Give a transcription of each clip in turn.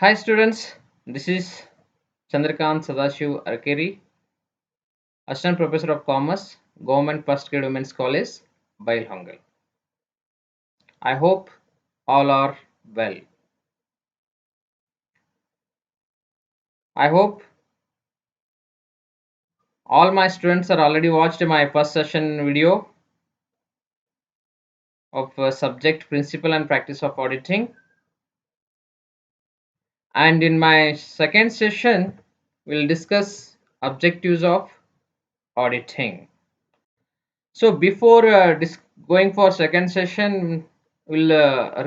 Hi students, this is Chandrakant Sadashiv Arkeri, Assistant Professor of Commerce, Government First Grade Women's College, Bailhongal. I hope all are well. I hope all my students are already watched my first session video of subject principle and practice of auditing, and in my second session we'll discuss objectives of auditing. So before going for second session, we'll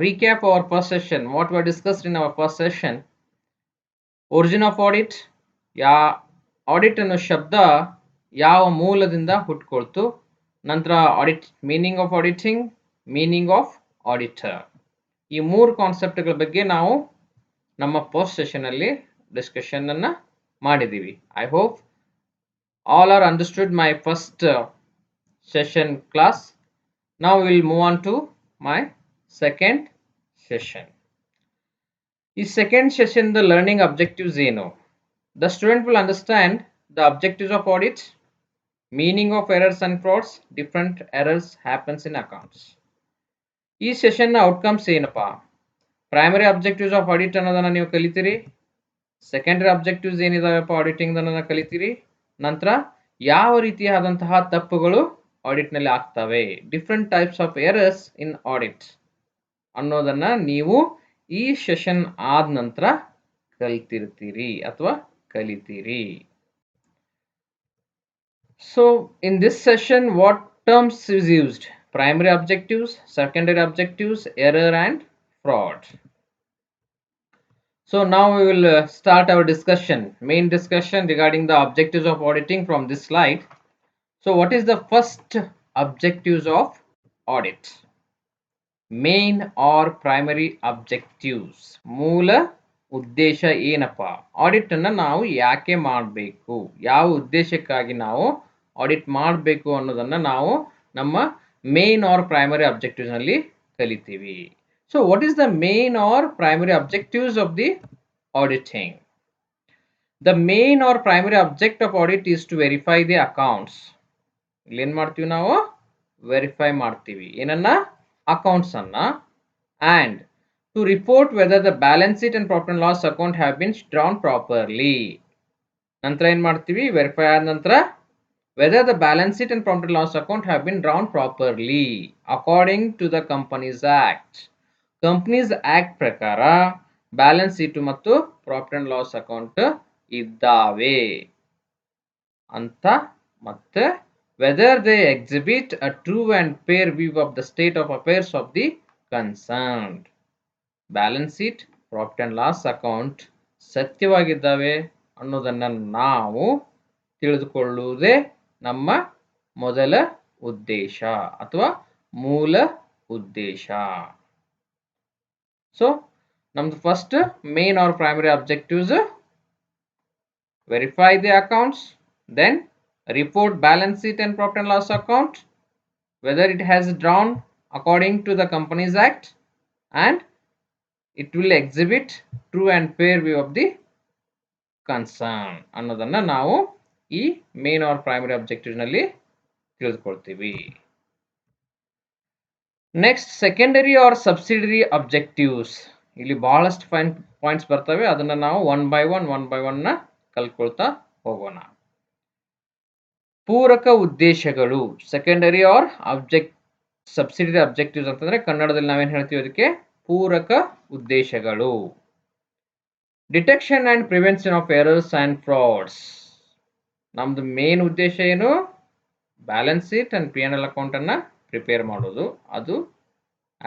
recap our first session. What were discussed in our first session? Origin of audit. Yeah audit ಅನ್ನೋ ಶಬ್ದ ಯಾವ ಮೂಲದಿಂದ ಹುಟ್ಕೊಳ್ತು, ನಂತರ audit meaning of auditing, meaning of auditor, ಈ ಮೂರು ಕಾನ್ಸೆಪ್ಟ್ಗಳ ಬಗ್ಗೆ ನಾವು ನಮ್ಮ ಫಸ್ಟ್ ಸೆಷನ್ ಅಲ್ಲಿ ಡಿಸ್ಕಷನ್ ಅನ್ನ ಮಾಡಿದ್ದೀವಿ. I hope all are understood my first session class. Now we will move on to my second session. In second session the learning objectives ಏನು, the student will understand the objectives of audit, meaning of errors and frauds, different errors happens in accounts. ಈ session ನ outcomes ಏನಪ್ಪಾ, primary objectives of audit ಅನ್ನೋದನ್ನ ನೀವು ಕಲಿತೀರಿ, secondary objectives ಏನಿದಾವೆಪ್ಪ auditing ಅನ್ನೋದನ್ನ ಕಲಿತೀರಿ, ನಂತರ ಯಾವ ರೀತಿಯಾದಂತಹ ತಪ್ಪುಗಳು ಆಡಿಟ್ ನಲ್ಲಿ ಆಗ್ತವೆ, different types of errors in audit ಅನ್ನೋದನ್ನ ನೀವು ಈ ಸೆಷನ್ ಆದ ನಂತರ ಕಲಿತಿರ್ತೀರಿ ಅಥವಾ ಕಲಿತೀರಿ. So in this session what terms is used? Primary objectives, secondary objectives, error and fraud. So now we will start our discussion, main discussion regarding the objectives of auditing from this slide. So what is the first objectives of audit? Main or primary objectives. ಮೂಲ ಉದ್ದೇಶ ಏನಪ್ಪ, audit ಅನ್ನ ನಾವು ಯಾಕೆ ಮಾಡಬೇಕು, ಯಾವ ಉದ್ದೇಶಕ್ಕಾಗಿ ನಾವು ಆಡಿಟ್ ಮಾಡಬೇಕು ಅನ್ನೋದನ್ನ ನಾವು ನಮ್ಮ ಮೇನ್ ಆರ್ ಪ್ರೈಮರಿ ಅಬ್ಜೆಕ್ಟಿವ್ಸ್ ನಲ್ಲಿ ಕಲಿತೀವಿ. So what is the main or primary objectives of the auditing? The main or primary object of audit is to verify the accounts. ಇಲ್ಲಿ ಏನು ಮಾಡ್ತೀವಿ ನಾವು, ವೆರಿಫೈ ಮಾಡ್ತೀವಿ ಏನನ್ನ, ಅಕೌಂಟ್ಸ್ ಅನ್ನ, and to report whether the balance sheet and profit and loss account have been drawn properly. ನಂತರ ಏನು ಮಾಡ್ತೀವಿ, ವೆರಿಫೈ ಆದ ನಂತರ whether the balance sheet and profit and loss account have been drawn properly according to the Companies Act. Companies act ಪ್ರಕಾರ balance sheet ಮತ್ತು profit and loss account ಇದ್ದಾವೆ ಅಂತ, ಮತ್ತೆ whether they exhibit a true and fair view of the state of affairs of the concerned. Balance sheet, profit and loss account ಸತ್ಯವಾಗಿದ್ದಾವೆ ಅನ್ನೋದನ್ನ ನಾವು ತಿಳಿದುಕೊಳ್ಳುವುದೇ ನಮ್ಮ ಮೊದಲ ಉದ್ದೇಶ ಅಥವಾ ಮೂಲ ಉದ್ದೇಶ. So ನಮ್ದು first main or primary objectives, verify the accounts, then report balance sheet and profit and loss account whether it has drawn according to the Companies Act, and it will exhibit true and fair view of the concern ಅನ್ನೋದನ್ನ ನಾವು ಈ main or primary objective ನಲ್ಲಿ ತಿಳಿದುಕೊಳ್ತೀವಿ. Next secondary or subsidiary objectives. ಇಲ್ಲಿ ಬಹಳಷ್ಟು points ಬರ್ತವೆ, ಅದನ್ನ ನಾವು ಒನ್ ಬೈ ಒನ್ ನ ಕಲ್ಕೊಳ್ತಾ ಹೋಗೋಣ. ಪೂರಕ ಉದ್ದೇಶಗಳು, ಸೆಕೆಂಡರಿ ಆರ್ ಸಬ್ಸಿಡರಿ ಅಬ್ಜೆಕ್ಟಿವ್ಸ್ ಅಂತಂದ್ರೆ ಕನ್ನಡದಲ್ಲಿ ನಾವೇನ್ ಹೇಳ್ತೀವಿ ಅದಕ್ಕೆ ಪೂರಕ ಉದ್ದೇಶಗಳು. Detection and prevention of errors and frauds. ನಮ್ದು ಮೇನ್ ಉದ್ದೇಶ ಏನು, balance sheet and P&L account ಅನ್ನ ಪ್ರಿಪೇರ್ ಮಾಡೋದು, ಅದು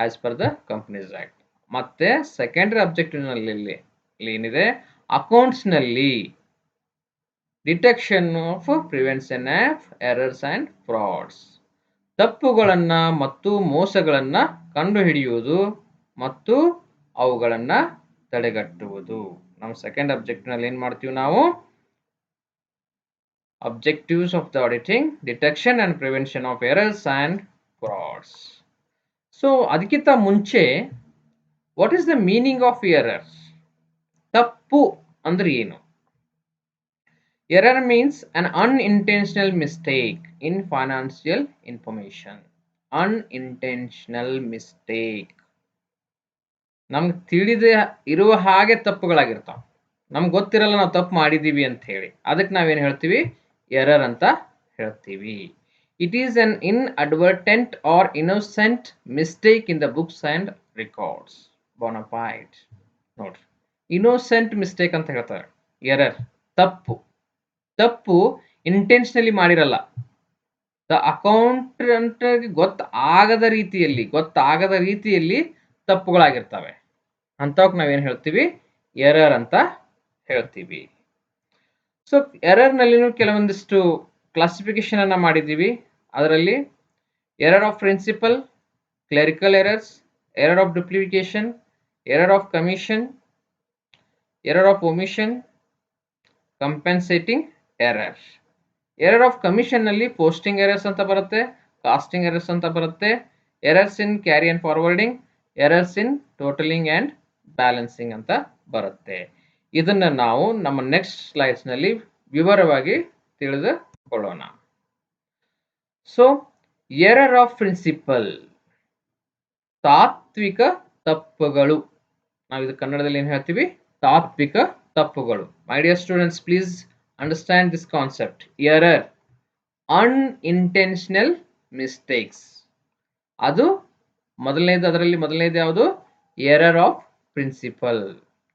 as per the companies act. ಮತ್ತೆ ಸೆಕೆಂಡರಿ ಅಬ್ಜೆಕ್ಟಿವ್ ನಲ್ಲಿ ಏನಿದೆ, ಅಕೌಂಟ್ಸ್ ನಲ್ಲಿ detection of prevention of errors and frauds, ತಪ್ಪುಗಳನ್ನ ಮತ್ತು ಮೋಸಗಳನ್ನ ಕಂಡುಹಿಡಿಯುವುದು ಮತ್ತು ಅವುಗಳನ್ನ ತಡೆಗಟ್ಟುವುದು. ನಮ್ಮ ಸೆಕೆಂಡ್ ಅಬ್ಜೆಕ್ಟಿವ್ ನಲ್ಲಿ ಏನ್ ಮಾಡ್ತೀವಿ ನಾವು, objectives of the auditing, detection and prevention of errors and frauds. So ಅದಕ್ಕಿಂತ ಮುಂಚೆ, what is the meaning of errors? ತಪ್ಪು ಅಂದ್ರೆ ಏನು? Error means an unintentional mistake in financial information. Unintentional mistake. ನಮ್ಗೆ ತಿಳಿದೇ ಇರುವ ಹಾಗೆ ತಪ್ಪುಗಳಾಗಿರ್ತಾವ. ನಮ್ಗೆ ಗೊತ್ತಿರಲ್ಲ ನಾವು ತಪ್ಪು ಮಾಡಿದ್ದೀವಿ ಅಂತ ಹೇಳಿ. ಅದಕ್ಕೆ ನಾವೇನು ಹೇಳ್ತೀವಿ? ಎರರ್ ಅಂತ ಹೇಳ್ತೀವಿ. It is an inadvertent or innocent mistake in the books and records. Bonafide. ನೋಡ್ರಿ, ಇನ್ನೋಸೆಂಟ್ ಮಿಸ್ಟೇಕ್ ಅಂತ ಹೇಳ್ತಾರೆ. ಎರರ್ ತಪ್ಪು ಇಂಟೆನ್ಷನಲಿ ಮಾಡಿರಲ್ಲ. ದ ಅಕೌಂಟೆಂಟ್ ಗೊತ್ತಾಗದ ರೀತಿಯಲ್ಲಿ ತಪ್ಪುಗಳಾಗಿರ್ತವೆ. ಅಂಥವಕ್ಕೆ ನಾವೇನು ಹೇಳ್ತೀವಿ? ಎರರ್ ಅಂತ ಹೇಳ್ತೀವಿ. ಸೊ ಎರರ್ ನಲ್ಲಿನೂ ಕೆಲವೊಂದಿಷ್ಟು ಕ್ಲಾಸಿಫಿಕೇಶನ್ ಅನ್ನ ಮಾಡಿದ್ದೀವಿ. ಅದರಲ್ಲಿ error of principle, clerical errors, error of duplication, error of commission, error of omission, compensating error. Error of commission ನಲ್ಲಿ ಪೋಸ್ಟಿಂಗ್ ಎರರ್ಸ್ ಅಂತ ಬರುತ್ತೆ, ಕಾಸ್ಟಿಂಗ್ ಎರರ್ಸ್ ಅಂತ ಬರುತ್ತೆ, errors in carry and forwarding, errors in totalling and balancing ಅಂತ ಬರುತ್ತೆ. ಇದನ್ನ ನಾವು ನಮ್ಮ ನೆಕ್ಸ್ಟ್ ಸ್ಲೈಡ್ಸ್ ನಲ್ಲಿ ವಿವರವಾಗಿ ತಿಳಿದುಕೊಳ್ಳೋಣ. ಸೊ ಎರರ್ ಆಫ್ ಪ್ರಿನ್ಸಿಪಲ್, ತಾತ್ವಿಕ ತಪ್ಪುಗಳು. ನಾವು ಇದು ಕನ್ನಡದಲ್ಲಿ ಏನು ಹೇಳ್ತೀವಿ? ತಾತ್ವಿಕ ತಪ್ಪುಗಳು. My dear students, please understand this concept. Error, unintentional mistakes. ಅದು ಅದರಲ್ಲಿ ಮೊದಲನೇದು ಯಾವುದು? ಎರರ್ ಆಫ್ ಪ್ರಿನ್ಸಿಪಲ್,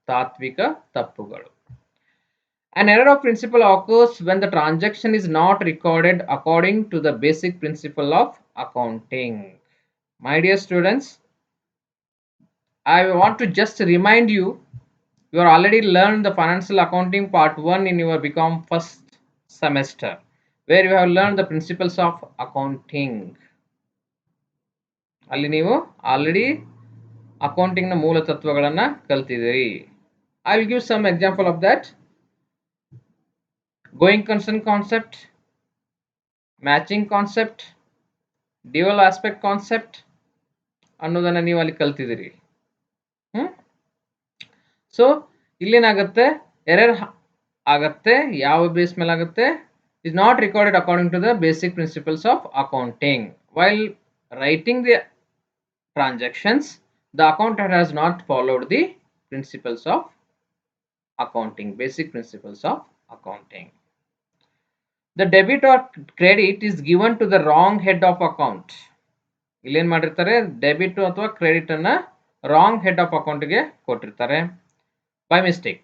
ತಾತ್ವಿಕ ತಪ್ಪುಗಳು. An error of principle occurs when the transaction is not recorded according to the basic principle of accounting. My dear students, I want to just remind you, you are already learned the financial accounting part 1 in your BCom first semester, where you have learned the principles of accounting. ಅಲ್ಲಿ ನೀವು already accounting ನ ಮೂಲ ತತ್ವಗಳನ್ನು ಕಲ್ತಿದ್ದೀರಿ. I will give some example of that. Going concern concept, matching concept, dual aspect concept ಅನ್ನೋದನ್ನ ನೀವು ಅಲ್ಲಿ ಕಲ್ತಿದ್ದೀರಿ. So ಇಲ್ಲೇನಾಗುತ್ತೆ? Error ಆಗತ್ತೆ. ಯಾವ ಬೇಸ್ ಮೇಲೆ ಆಗುತ್ತೆ? is not recorded according to the basic principles of accounting. While writing the transactions, the accountant has not followed the principles of accounting, basic principles of accounting. The debit or credit is given to the wrong head of account. ಇಲ್ಲೇನ್ ಮಾಡಿರ್ತಾರೆ? Debit ಅಥವಾ credit ಅನ್ನ wrong head of account ಗೆ ಕೊಟ್ಟಿರ್ತಾರೆ by mistake.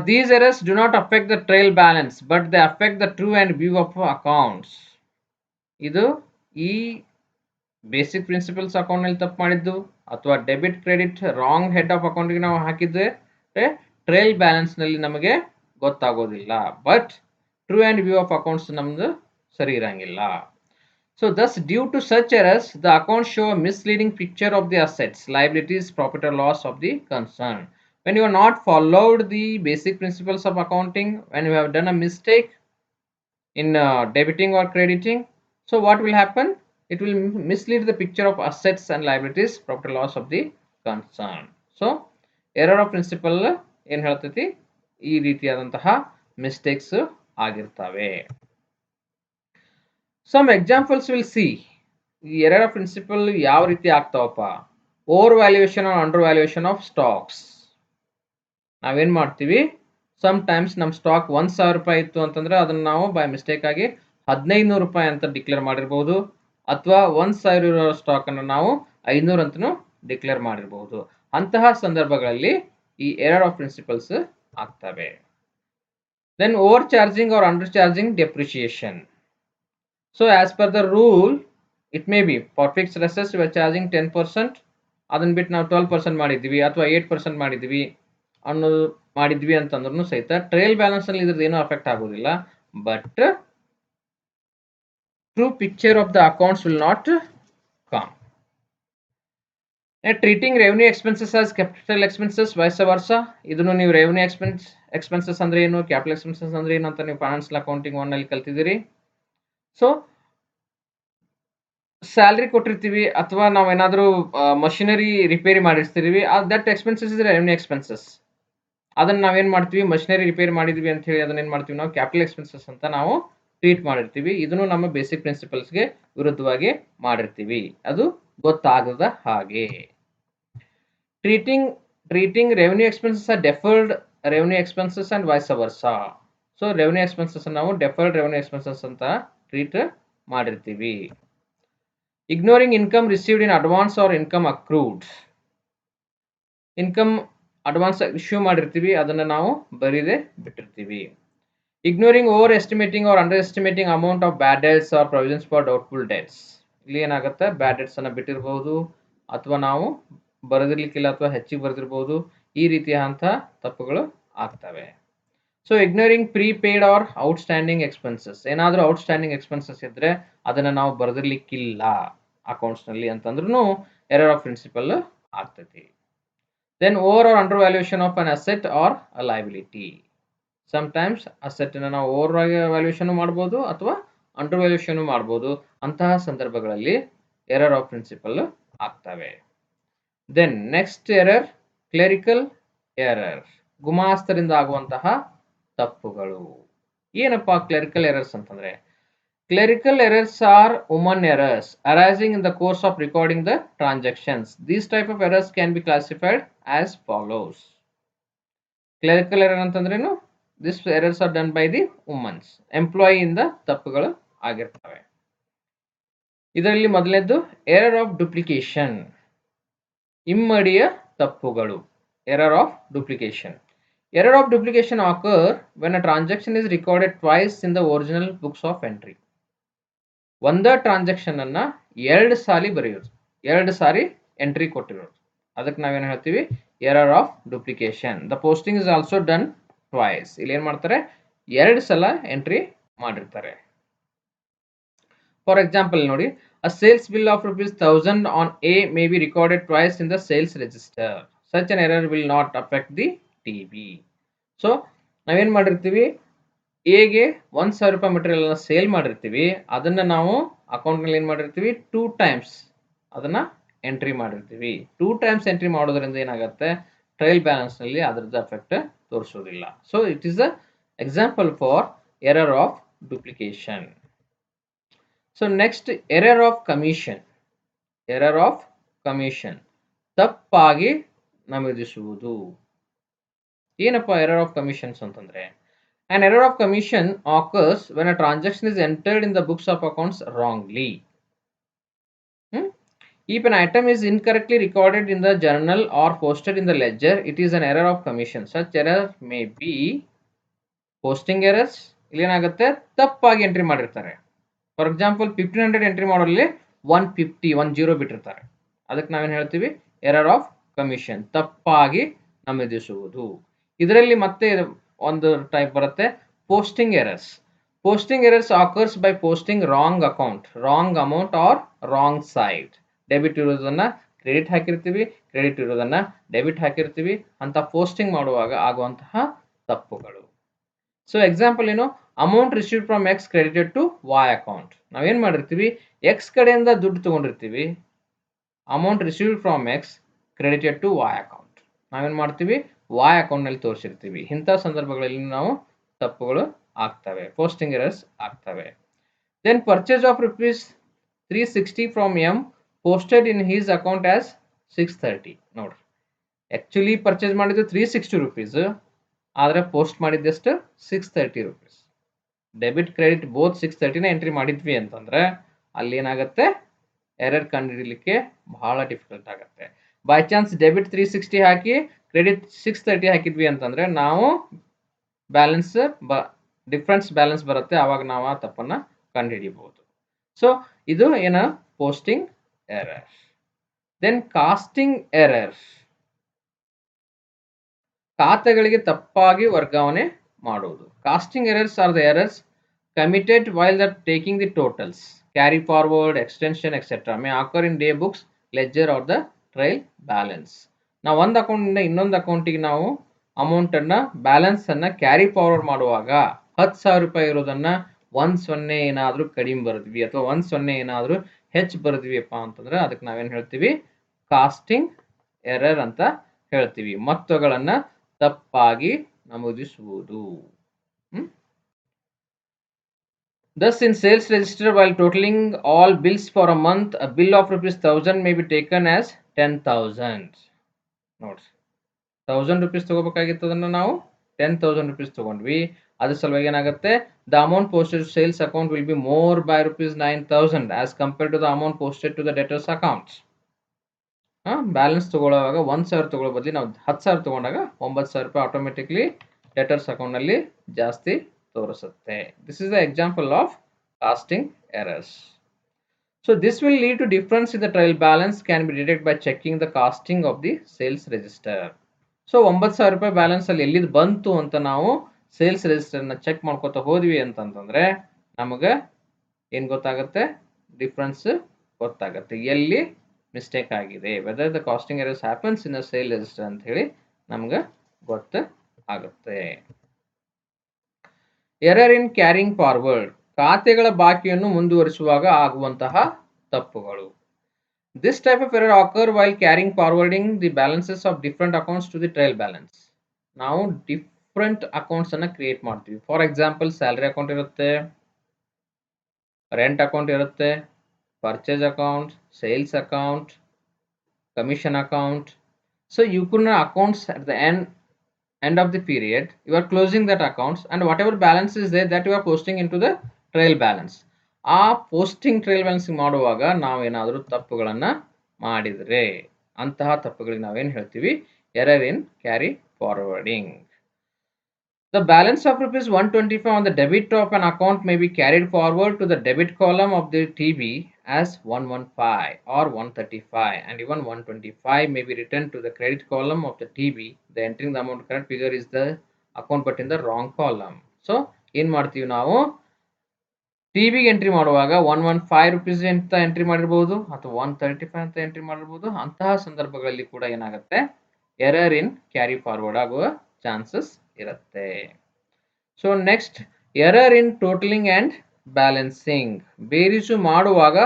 These errors do not affect the trail balance, but they affect the true and view of accounts. ಇದು ಈ basic principles account ನಲ್ಲಿ ತಪ್ಪು ಮಾಡಿದ್ದು ಅಥವಾ debit credit wrong head of account ಗೆ ನಾವು ಹಾಕಿದ್ರೆ ಟ್ರೈಲ್ ಬ್ಯಾಲೆನ್ಸ್ ನಲ್ಲಿ ನಮಗೆ ಗೊತ್ತಾಗೋದಿಲ್ಲ, but true and view of accounts ನಮ್ದು ಸರಿ ಇರಂಗಿಲ್ಲ. So thus, due to such errors, the accounts show a misleading picture of the assets, liabilities, profit or loss of the concern. When you have not followed the basic principles of accounting, when you have done a mistake in debiting or crediting, so what will happen? It will mislead the picture of assets and liabilities, profit or loss of the concern. So error of principle ಏನು ಹೇಳ್ತೈತಿ? ಈ ರೀತಿಯಾದಂತಹ mistakes ಆಗಿರ್ತವೆ. Some examples will see ಈ error of principle ಯಾವ ರೀತಿ ಆಗ್ತಾವಪ್ಪ. Over valuation or under valuation of stocks. ನಾವೇನ್ ಮಾಡ್ತೀವಿ? ಸಮ್ ಟೈಮ್ಸ್ ನಮ್ಮ ಸ್ಟಾಕ್ 1,000 ರೂಪಾಯಿ ಇತ್ತು ಅಂತಂದ್ರೆ ಅದನ್ನ ನಾವು ಬೈ ಮಿಸ್ಟೇಕ್ ಆಗಿ 1,500 ರೂಪಾಯಿ ಅಂತ ಡಿಕ್ಲೇರ್ ಮಾಡಿರ್ಬೋದು, ಅಥವಾ 1,000 ಇರೋ ಸ್ಟಾಕ್ ಅನ್ನು ನಾವು 500 ಅಂತನೂ ಡಿಕ್ಲೇರ್ ಮಾಡಿರ್ಬೋದು. ಅಂತಹ ಸಂದರ್ಭಗಳಲ್ಲಿ ಈ ಎರರ್ ಆಫ್ ಪ್ರಿನ್ಸಿಪಲ್ಸ್ ಆಗ್ತವೆ. Then over charging or under charging depreciation. So as per the rule, it may be for fixed assets we are charging 10%, ಅದನ್ನ ಬಿಟ್ಟು ನಾವು 12% ಮಾಡಿದ್ವಿ ಅಥವಾ 8% ಮಾಡಿದ್ವಿ ಅಂತಂದ್ರೂ ಸಹಿತ ಟ್ರೈಲ್ ಬ್ಯಾಲೆನ್ಸ್ ಅಲ್ಲಿ ಇದ್ರದ್ದು ಏನೂ ಅಫೆಕ್ಟ್ ಆಗೋದಿಲ್ಲ, but true picture of the accounts will not come. Treating revenue expenses as capital expenses vice versa. ಇದನ್ನು ನೀವು ರೆವೆನ್ಯೂ ಎಕ್ಸ್ಪೆನ್ಸಸ್ ಅಂದ್ರೆ ಏನು, ಕ್ಯಾಪಿಟಲ್ ಎಕ್ಸ್ಪೆನ್ಸಸ್ ಅಂದ್ರೆ ಏನು ಅಂತ ನೀವು ಫೈನಾನ್ಷಿಯಲ್ ಅಕೌಂಟಿಂಗ್ 1 ನಲ್ಲಿ ಕಲ್ತಿದ್ದೀರಿ. ಸೊ ಸ್ಯಾಲ್ರಿ ಕೊಟ್ಟಿರ್ತೀವಿ ಅಥವಾ ನಾವೇನಾದ್ರೂ ಮಷಿನರಿ ರಿಪೇರಿ ಮಾಡಿರ್ತೀವಿ, that expenses is revenue expenses. ಅದನ್ನ ನಾವೇನ್ ಮಾಡ್ತೀವಿ, ಮಷಿನರಿ ರಿಪೇರ್ ಮಾಡಿದ್ವಿ ಅಂತ ಹೇಳಿ ಅದನ್ನ ಏನ್ ಮಾಡ್ತೀವಿ, ನಾವು ಕ್ಯಾಪಿಟಲ್ ಎಕ್ಸ್ಪೆನ್ಸಸ್ ಅಂತ ನಾವು ಟ್ರೀಟ್ ಮಾಡಿರ್ತೀವಿ. ಇದನ್ನು ನಮ್ಮ ಬೇಸಿಕ್ ಪ್ರಿನ್ಸಿಪಲ್ಸ್ಗೆ ವಿರುದ್ಧವಾಗಿ ಮಾಡಿರ್ತೀವಿ, ಅದು ಗೊತ್ತಾಗದ ಹಾಗೆ. Treating revenue expenses or deferred revenue expenses and vice versa. So revenue expenses ನಾವು ಡೆಫರ್ಡ್ ರೆವೆನ್ಯೂ ಎಕ್ಸ್ಪೆನ್ಸಸ್ ಅಂತ ಟ್ರೀಟ್ ಮಾಡಿರ್ತೀವಿ. Ignoring income received in advance or income accrued. Income advance issue ಮಾಡಿರ್ತೀವಿ, ಅದನ್ನ ನಾವು ಬರೀದೆ ಬಿಟ್ಟಿರ್ತೀವಿ. Ignoring over estimating or under estimating amount of bad debts or provisions for doubtful debts. ಇಲ್ಲಿ ಏನಾಗುತ್ತೆ, ಬ್ಯಾಡ್ ಡೆಟ್ಸ್ ಅನ್ನ ಬಿಟ್ಟಿರಬಹುದು, ಅಥವಾ ನಾವು ಬರೆದಿರ್ಲಿಕ್ಕಿಲ್ಲ ಅಥವಾ ಹೆಚ್ಚಿಗೆ ಬರೆದಿರಬಹುದು. ಈ ರೀತಿಯಾದಂತಹ ತಪ್ಪುಗಳು ಆಗ್ತವೆ. So ignoring prepaid or outstanding expenses. ಏನಾದರೂ ಔಟ್ಸ್ಟ್ಯಾಂಡಿಂಗ್ ಎಕ್ಸ್ಪೆನ್ಸಸ್ ಇದ್ರೆ ಅದನ್ನ ನಾವು ಬರೆದಿರ್ಲಿಕ್ಕಿಲ್ಲ ಅಕೌಂಟ್ಸ್ ನಲ್ಲಿ ಅಂತಂದ್ರೂ ಎರರ್ ಆಫ್ ಪ್ರಿನ್ಸಿಪಲ್ ಆಗ್ತೈತಿ. Then over or under valuation of an asset or a liability. Sometimes asset ಅನ್ನು ನಾವು ಓವರ್ ವ್ಯಾಲ್ಯೂಯೇಷನ್ ಮಾಡಬಹುದು ಅಥವಾ ಅಂಡರ್ ವ್ಯಾಲ್ಯೂಯೇಷನ್ ಮಾಡಬಹುದು. ಅಂತಹ ಸಂದರ್ಭಗಳಲ್ಲಿ ಎರರ್ ಆಫ್ ಪ್ರಿನ್ಸಿಪಲ್ ಆಗ್ತವೆ. Then next error, clerical error, ಗುಮಾಸ್ತರಿಂದ ಆಗುವಂತಹ ತಪ್ಪುಗಳು. ಏನಪ್ಪಾ ಕ್ಲೆರಿಕಲ್ ಎರರ್ಸ್ ಅಂತಂದ್ರೆ, clerical errors are human errors arising in the course of recording the transactions. These type of errors can be classified as follows. Clerical error ಅಂತಂದ್ರೇನು, these errors are done by the humans, employee ಇಂದ ತಪ್ಪುಗಳು ಆಗಿರ್ತವೆ. ಇದರಲ್ಲಿ ಮೊದಲನೇದು error of duplication, ಇಮ್ಮಡಿಯ ತಪ್ಪುಗಳು. Error of duplication. Error of duplication occur when a transaction is recorded twice in the original books of entry. ಒಂದ transaction ಅನ್ನ ಎರಡು ಸಾರಿ ಬರೆಯೋದು, ಎರಡು ಸಾರಿ ಎಂಟ್ರಿ ಕೊಟ್ಟಿರೋದು, ಅದಕ್ಕೆ ನಾವೇನು ಹೇಳ್ತೀವಿ, error of duplication. The posting is also done twice. ಇಲ್ಲಿ ಏನ್ ಮಾಡ್ತಾರೆ, ಎರಡು ಸಲ ಎಂಟ್ರಿ ಮಾಡಿರ್ತಾರೆ. ಫಾರ್ ಎಕ್ಸಾಂಪಲ್ ನೋಡಿ, a sales bill of ₹1000 on A may be recorded twice in the sales register. Such an error will not affect the TB. So ನಾವೇನ್ ಮಾಡಿರ್ತೀವಿ, ಎಗೆ ₹1,000 ಮೆಟೀರಿಯಲ್ ಅನ್ನ ಸೇಲ್ ಮಾಡಿರ್ತೀವಿ, ಅದನ್ನ ನಾವು ಅಕೌಂಟ್ ನಲ್ಲಿ ಏನ್ ಮಾಡಿರ್ತೀವಿ, 2 ಟೈಮ್ಸ್ ಅದನ್ನ ಎಂಟ್ರಿ ಮಾಡಿರ್ತೀವಿ. 2 ಟೈಮ್ಸ್ ಎಂಟ್ರಿ ಮಾಡೋದ್ರಿಂದ ಏನಾಗುತ್ತೆ, ಟ್ರಯಲ್ ಬ್ಯಾಲೆನ್ಸ್ ನಲ್ಲಿ ಅದರದ ಎಫೆಕ್ಟ್ ತೋರಿಸೋದಿಲ್ಲ. So it is a example for error of duplication. So next error of commission. Error of commission, ತಪ್ಪಾಗಿ ನಮೂದಿಸುವುದು. ಏನಪ್ಪಾ ಎರರ್ ಆಫ್ ಕಮಿಷನ್ಸ್ ಅಂತಂದ್ರೆ, an error of commission occurs when a transaction is entered in the books of accounts wrongly. If an item is incorrectly recorded in the journal or posted in the ledger, it is an error of commission. Such error may be posting errors. ಇಲ್ಲಿ ಏನಾಗುತ್ತೆ, ತಪ್ಪಾಗಿ entry ಮಾಡಿರ್ತಾರೆ. For example 1500 entry ಮಾಡೋಲ್ಲಿ 150 ಬಿಟ್ಟಿರ್ತಾರೆ, ಅದಕ್ಕೆ ನಾವೇನು ಹೇಳ್ತೀವಿ, error of commission, ತಪ್ಪಾಗಿ ನಮೂದಿಸುವುದು. ಇದರಲ್ಲಿ ಮತ್ತೆ ಒಂದು ಟೈಪ್ ಬರುತ್ತೆ, posting errors. Posting errors occurs by posting wrong account, wrong amount or wrong side. Debit ಇರೋದನ್ನ ಕ್ರೆಡಿಟ್ ಹಾಕಿರ್ತೀವಿ, ಕ್ರೆಡಿಟ್ ಇರೋದನ್ನ ಡೆಬಿಟ್ ಹಾಕಿರ್ತೀವಿ. ಅಂತ ಪೋಸ್ಟಿಂಗ್ ಮಾಡುವಾಗ ಆಗುವಂತಹ ತಪ್ಪುಗಳು. ಸೊ ಎಕ್ಸಾಂಪಲ್ ಏನು, amount received from X credited to Y account. ನಾವೇನ್ ಮಾಡಿರ್ತೀವಿ, ಎಕ್ಸ್ ಕಡೆಯಿಂದ ದುಡ್ಡು ತಗೊಂಡಿರ್ತೀವಿ, amount received from X credited to Y account ನಾವೇನ್ ಮಾಡ್ತೀವಿ, ವೈ ಅಕೌಂಟ್ ನಲ್ಲಿ ತೋರಿಸಿರ್ತೀವಿ. ಇಂಥ ಸಂದರ್ಭಗಳಲ್ಲಿ ನಾವು ತಪ್ಪುಗಳು ಆಗ್ತವೆ, ಪೋಸ್ಟಿಂಗ್ ಎರರ್ಸ್ ಆಗ್ತವೆ. Then purchase of ₹360 from M posted in his account as 630. ನೋಡ್ರಿ, ಆಕ್ಚುಲಿ ಪರ್ಚೇಸ್ ಮಾಡಿದ್ದು ₹360, ಆದ್ರೆ ಪೋಸ್ಟ್ ಮಾಡಿದ್ದೆಷ್ಟು, ₹630. ಡೆಬಿಟ್ ಕ್ರೆಡಿಟ್ ಬೋತ್ 630ನ ಎಂಟ್ರಿ ಮಾಡಿದ್ವಿ ಅಂತಂದ್ರೆ ಅಲ್ಲಿ ಏನಾಗುತ್ತೆ, ಎರರ್ ಕಂಡುಹಿಡಿಯಲಿಕ್ಕೆ ಬಹಳ ಡಿಫಿಕಲ್ಟ್ ಆಗುತ್ತೆ. ಬೈ ಚಾನ್ಸ್ ಡೆಬಿಟ್ 360 ಹಾಕಿ ಕ್ರೆಡಿಟ್ 630 ಹಾಕಿದ್ವಿ ಅಂತಂದ್ರೆ ನಾವು ಬ್ಯಾಲೆನ್ಸ್ ಡಿಫರೆನ್ಸ್ ಬ್ಯಾಲೆನ್ಸ್ ಬರುತ್ತೆ, ಆವಾಗ ನಾವು ಆ ತಪ್ಪನ್ನ ಕಂಡುಹಿಡಿಯಬಹುದು. ಸೊ ಇದು ಏನ, posting error. Then casting error, ಖಾತೆಗಳಿಗೆ ತಪ್ಪಾಗಿ ವರ್ಗಾವಣೆ ಮಾಡುವುದು. Casting errors are the errors committed while the taking the totals, carry forward, extension etcetera may occur in day books, ledger or the trial balance. ನಾವು ಒಂದು ಅಕೌಂಟಿಂದ ಇನ್ನೊಂದು ಅಕೌಂಟಿಗೆ ನಾವು ಅಮೌಂಟ್ ಅನ್ನ ಬ್ಯಾಲೆನ್ಸ್ ಅನ್ನ ಕ್ಯಾರಿ ಫಾರ್ವರ್ಡ್ ಮಾಡುವಾಗ ₹10,000 ಇರೋದನ್ನ 10 ಏನಾದ್ರೂ ಕಡಿಮೆ ಬರೆದ್ವಿ ಅಥವಾ 10 ಏನಾದ್ರೂ ಹೆಚ್ಚು ಬರೆದ್ವಿಪ್ಪ ಅಂತಂದ್ರೆ ಅದಕ್ಕೆ ನಾವೇನ್ ಹೇಳ್ತೀವಿ, ಕಾಸ್ಟಿಂಗ್ ಎರರ್ ಅಂತ ಹೇಳ್ತೀವಿ. ಮೊತ್ತಗಳನ್ನ ತಪ್ಪಾಗಿ ನಮೂದಿಸುವುದು. Thus, in sales register, while totaling all bills for a month, a bill of ₹1,000 may be taken as 10,000. Notes. 1,000 rupees ತಗೋಬೇಕಾಗಿತ್ತು, ಅದನ್ನು ನಾವು 10,000 rupees ತಗೊಂಡ್ವಿ. ಅದ್ರ ಸಲುವಾಗಿ ಏನಾಗುತ್ತೆ, the amount posted to sales account will be more by ₹9,000 as compared to the amount posted to the debtors account. Balance ತಗೊಳ್ಳುವಾಗ 1,000 ತಗೊಳ್ಳೋ ಬದಲಿ ನಾವು 10,000 ತಗೊಂಡಾಗ 9,000 ರೂಪಾಯಿ ಆಟೋಮೆಟಿಕ್ಲಿ ಡೆಟರ್ಸ್ ಅಕೌಂಟ್ನಲ್ಲಿ ಜಾಸ್ತಿ ತೋರಿಸುತ್ತೆ. This is the example of casting errors. So this will lead to difference in the trial balance can be detect by checking the casting of the sales register. So 9,000 ರೂಪಾಯಿ balance ಅಲ್ಲಿ ಎಲ್ಲಿದ್ದು ಬಂತು ಅಂತ ನಾವು sales ರಿಜಿಸ್ಟರ್ನ check ಮಾಡ್ಕೊತಾ ಹೋದ್ವಿ ಅಂತಂತಂದ್ರೆ ನಮಗೆ ಏನು ಗೊತ್ತಾಗುತ್ತೆ, ಡಿಫ್ರೆನ್ಸ್ ಗೊತ್ತಾಗುತ್ತೆ, ಎಲ್ಲಿ ಮಿಸ್ಟೇಕ್ ಆಗಿದೆ, whether the casting errors happens in a sale register ಅಂತ ಹೇಳಿ ನಮ್ಗೆ ಗೊತ್ತಾಗುತ್ತೆ. ಎರರ್ ಇನ್ ಕ್ಯಾರಿಂಗ್ ಫಾರ್ವರ್ಡ್, ಖಾತೆಗಳ ಬಾಕಿಯನ್ನು ಮುಂದುವರಿಸುವಾಗ ಆಗುವಂತಹ ತಪ್ಪುಗಳು. This type of error occur while carrying forwarding the balances of different accounts to the trail balance. ನಾವು ಡಿಫ್ರೆಂಟ್ ಅಕೌಂಟ್ಸ್ ಅನ್ನ ಕ್ರಿಯೇಟ್ ಮಾಡ್ತೀವಿ. ಫಾರ್ ಎಕ್ಸಾಂಪಲ್ ಸ್ಯಾಲರಿ ಅಕೌಂಟ್ ಇರುತ್ತೆ, ರೆಂಟ್ ಅಕೌಂಟ್ ಇರುತ್ತೆ, purchase account, sales account, commission account. So you could know accounts at the end of the period, you are closing that accounts and whatever balance is there that you are posting into the trail balance. ಆ posting trail balancing ಮಾಡುವಾಗ ನಾವೇನಾದರೂ ತಪ್ಪುಗಳನ್ನು ಮಾಡಿದರೆ ಅಂತಹ ತಪ್ಪುಗಳಿಗೆ ನಾವೇನು ಹೇಳ್ತೀವಿ, error in carry forwarding. The balance of ₹125 on the debit of an account may be carried forward to the debit column of the TB as 115 or 135 and even 125 may be written to the credit column of the TB. The entering the amount correct figure is the account but in the wrong column. So ಏನು ಮಾಡ್ತೀವಿ ನಾವು, ಟಿಬಿಗೆ entry ಮಾಡುವಾಗ 115 rupees ಅಂತ entry ಮಾಡಿರ್ಬೋದು ಅಥವಾ 135 ಅಂತ entry ಮಾಡಿರ್ಬೋದು. ಅಂತಹ ಸಂದರ್ಭಗಳಲ್ಲಿ ಕೂಡ ಏನಾಗುತ್ತೆ, ಎರರ್ ಇನ್ ಕ್ಯಾರಿ ಫಾರ್ವರ್ಡ್ ಆಗುವ ಚಾನ್ಸಸ್ ಇರುತ್ತೆ. So next, error in totalling and balancing, ಬೇರಿಸು ಮಾಡುವಾಗ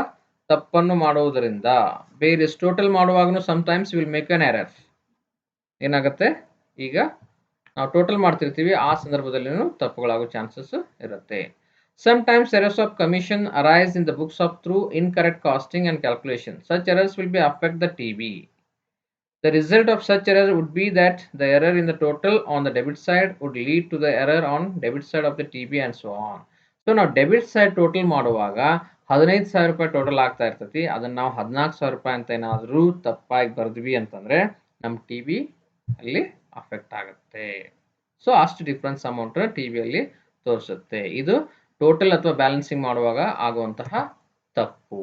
ತಪ್ಪನ್ನು ಮಾಡುವುದರಿಂದ, ಬೇರಿಸ್ ಟೋಟಲ್ ಮಾಡುವಾಗಲೂ sometimes will make an error. ಏನಾಗುತ್ತೆ, ಈಗ ನಾವು ಟೋಟಲ್ ಮಾಡ್ತಿರ್ತೀವಿ, ಆ ಸಂದರ್ಭದಲ್ಲಿ ತಪ್ಪುಗಳಾಗೋ ಚಾನ್ಸಸ್ ಇರುತ್ತೆ. Sometimes errors of commission arise in the books of through incorrect costing and calculation. Such errors will be affect the TB. The result of such error would be that the error in the total on the debit side would lead to the error on debit side of the TB and so on. So ನಾವು debit side total ಮಾಡುವಾಗ 15,000 ರೂಪಾಯಿ total ಆಗ್ತಾ ಇರ್ತೈತಿ, ಅದನ್ನು ನಾವು 14,000 ರೂಪಾಯಿ ಅಂತ ಏನಾದರೂ ತಪ್ಪಾಗಿ ಬರೆದ್ವಿ ಅಂತಂದ್ರೆ ನಮ್ಮ TB ಅಲ್ಲಿ ಅಫೆಕ್ಟ್ ಆಗುತ್ತೆ. ಸೊ ಅಷ್ಟು ಡಿಫ್ರೆನ್ಸ್ ಅಮೌಂಟ್ TB ಅಲ್ಲಿ ತೋರಿಸುತ್ತೆ. ಇದು ಟೋಟಲ್ ಅಥವಾ ಬ್ಯಾಲೆನ್ಸಿಂಗ್ ಮಾಡುವಾಗ ಆಗುವಂತಹ ತಪ್ಪು.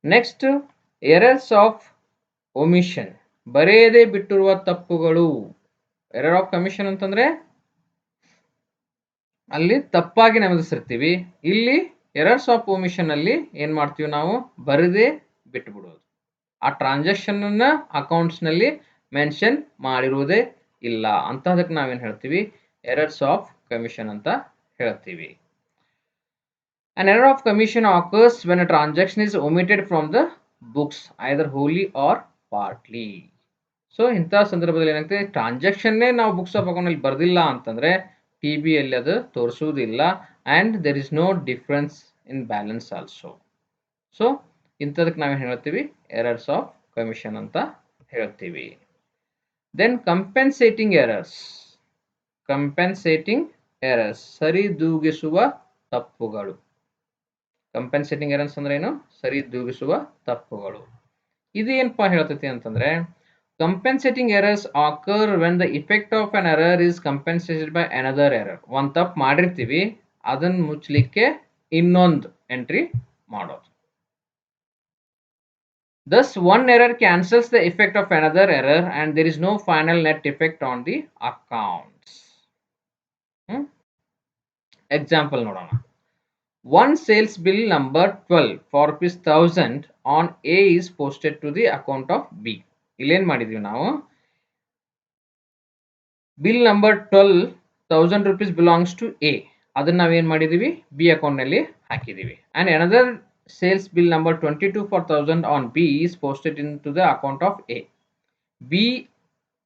ನೆಕ್ಸ್ಟ್, ಎರರ್ಸ್ ಆಫ್ ಒಮಿಷನ್, ಬರೆಯದೇ ಬಿಟ್ಟಿರುವ ತಪ್ಪುಗಳು. ಎರರ್ ಆಫ್ ಕಮಿಷನ್ ಅಂತಂದ್ರೆ ಅಲ್ಲಿ ತಪ್ಪಾಗಿ ನಮೂದಿಸಿರ್ತೀವಿ, ಇಲ್ಲಿ ಎರರ್ಸ್ ಆಫ್ ಒಮಿಷನ್ ಅಲ್ಲಿ ಏನ್ ಮಾಡ್ತೀವಿ ನಾವು, ಬರೆದೇ ಬಿಟ್ಟುಬಿಡೋದು. ಆ ಟ್ರಾನ್ಸಾಕ್ಷನ್ ಅನ್ನ ಅಕೌಂಟ್ಸ್ ನಲ್ಲಿ ಮೆನ್ಷನ್ ಮಾಡಿರುವುದೇ ಇಲ್ಲ, ಅಂತಹದಕ್ಕೆ ನಾವೇನ್ ಹೇಳ್ತೀವಿ, ಎರರ್ಸ್ ಆಫ್ ಕಮಿಷನ್ ಅಂತ ಹೇಳ್ತೀವಿ. An error of commission occurs when a transaction is omitted from the books either wholly or partly. So ಇಂತಹ ಸಂದರ್ಭದಲ್ಲಿ ಏನಾಗ್ತದೆ, ಟ್ರಾನ್ಸಾಕ್ಷನ್ನೇ ನಾವು ಬುಕ್ಸ್ ಆಫ್ ಅಕೌಂಟ್ ಅಲ್ಲಿ ಬರ್ದಿಲ್ಲ ಅಂತಂದ್ರೆ TB ಅಲ್ಲಿ ಅದು ತೋರಿಸುವುದಿಲ್ಲ and there is no difference in balance also. So ಇಂಥದಕ್ಕೆ ನಾವೇನು ಹೇಳ್ತೀವಿ, ಎರರ್ಸ್ ಆಫ್ ಕಮಿಷನ್ ಅಂತ ಹೇಳ್ತೀವಿ. Then compensating errors. Compensating errors, ಸರಿದೂಗಿಸುವ ತಪ್ಪುಗಳು. ಕಂಪೆನ್ಸೇಟಿಂಗ್ ಎರರ್ಸ್ ಅಂದ್ರೆ ಏನು, ಸರಿದೂಗಿಸುವ ತಪ್ಪುಗಳು. ಇದು ಏನಪ್ಪಾ ಹೇಳ್ತೈತಿ ಅಂತಂದ್ರೆ, compensating errors occur when the effect of an error is compensated by another error. ಒಂದು ತಪ್ಪು ಮಾಡಿರ್ತೀವಿ, ಅದನ್ನ ಮುಚ್ಚಲಿಕ್ಕೆ ಇನ್ನೊಂದು ಎಂಟ್ರಿ ಮಾಡೋದು. Thus, one error cancels the effect of another error and there is no final net effect on the accounts. Example ನೋಡೋಣ. One sales bill number 12 for ₹1,000 on A is posted to the account of B. ಇಲ್ಲೇನ್ ಮಾಡಿದ್ವಿ ನಾವು, bill number 12,000 rupees belongs to A, ಅದನ್ನ ನಾವೇನ್ ಮಾಡಿದೀವಿ, B account ನಲ್ಲಿ ಹಾಕಿದೀವಿ. And another sales bill number 22 for 1,000 on B is posted into the account of A. B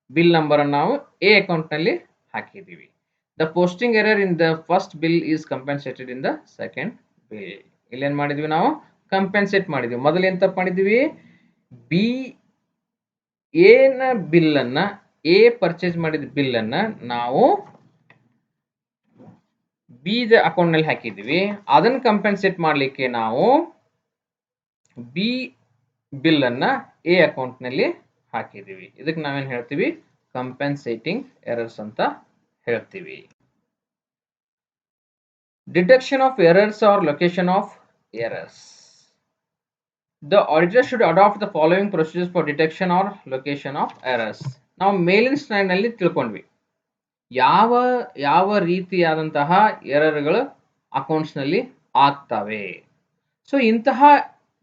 bill number ಅನ್ನು ನಾವು ಎ ಅಕೌಂಟ್ ನಲ್ಲಿ ಹಾಕಿದ್ದೀವಿ. The posting error in the first bill is compensated in the second bill. ಇಲ್ಲೇನ್ ಮಾಡಿದ್ವಿ ನಾವು compensate ಮಾಡಿದ್ವಿ. ಮೊದಲು ಏನ್ ತಪ್ಪು ಮಾಡಿದ್ವಿ, ಬಿ ಎ ನ ಬಿಲ್ ಅನ್ನ, ಎ ಪರ್ಚೇಸ್ ಮಾಡಿದ ಬಿಲ್ ಅನ್ನ ನಾವು ಬಿ ದ ಅಕೌಂಟ್ ನಲ್ಲಿ ಹಾಕಿದ್ವಿ. ಅದನ್ನ ಕಂಪೆನ್ಸೇಟ್ ಮಾಡ್ಲಿಕ್ಕೆ ನಾವು ಬಿ ಬಿಲ್ ಅನ್ನ ಎ ಅಕೌಂಟ್ ನಲ್ಲಿ ಹಾಕಿದೀವಿ. ಇದಕ್ಕೆ ನಾವೇನ್ ಹೇಳ್ತೀವಿ, ಕಂಪೆನ್ಸೇಟಿಂಗ್ ಎರರ್ಸ್ ಅಂತ ಹೇಳ್ತೀವಿ. Detection of errors or location of errors. The auditor should adopt the following procedures for detection or location of errors. ನಾವು ಮೇಲಿನ ಸ್ಲೈಡ್ ನಲ್ಲಿ ತಿಳ್ಕೊಂಡ್ವಿ ಯಾವ ಯಾವ ರೀತಿಯಾದಂತಹ ಎರರ್ಗಳು ಅಕೌಂಟ್ಸ್ ನಲ್ಲಿ ಆಗ್ತವೆ. ಸೊ ಇಂತಹ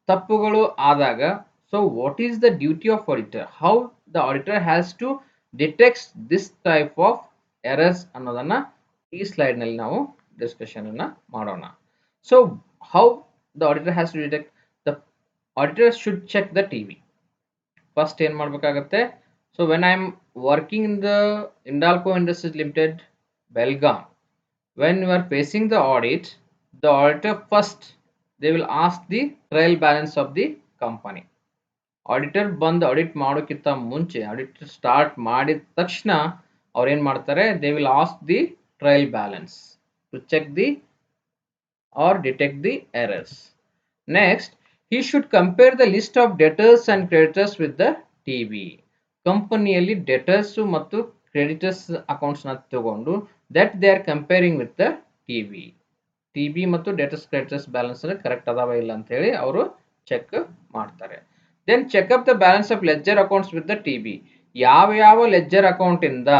ತಪ್ಪುಗಳು ಆದಾಗ, so what is the duty of auditor, how the auditor has to detect this type of errors ಅನ್ನೋದನ್ನ ಈ ಸ್ಲೈಡ್ ನಲ್ಲಿ ನಾವು ಡಿಸ್ಕಷನ್ ಅನ್ನ ಮಾಡೋಣ. So how the auditor has to detect, the auditor should check the TB. First ಏನ್ ಮಾಡ್ಬೇಕಾಗತ್ತೆ, so when I am working in the Hindalco Industries Limited, Belgaum, when you are facing the audit, the auditor first they will ask the trial balance of the company. Auditor ಬಂದು audit ಮಾಡೋಕ್ಕಿಂತ ಮುಂಚೆ, audit start ಮಾಡಿದ ತಕ್ಷಣ ಅವ್ರು ಏನ್ ಮಾಡ್ತಾರೆ, they will ask the trial balance to check the or detect the errors. Next, he should compare the list of debtors and creditors with the TB. ಕಂಪನಿಯಲ್ಲಿ debtors ಮತ್ತು ಕ್ರೆಡಿಟರ್ಸ್ ಅಕೌಂಟ್ಸ್ ನ ತಗೊಂಡು that they are comparing with the TB ಮತ್ತು debtors creditors balance correct ಅದಾವ ಇಲ್ಲ ಅಂತ ಹೇಳಿ ಅವರು ಚೆಕ್ ಮಾಡ್ತಾರೆ. Then check up the balance of ledger accounts with the TB. ಯಾವ ಯಾವ ಲೆಡ್ಜರ್ ಅಕೌಂಟ್ ಇಂದ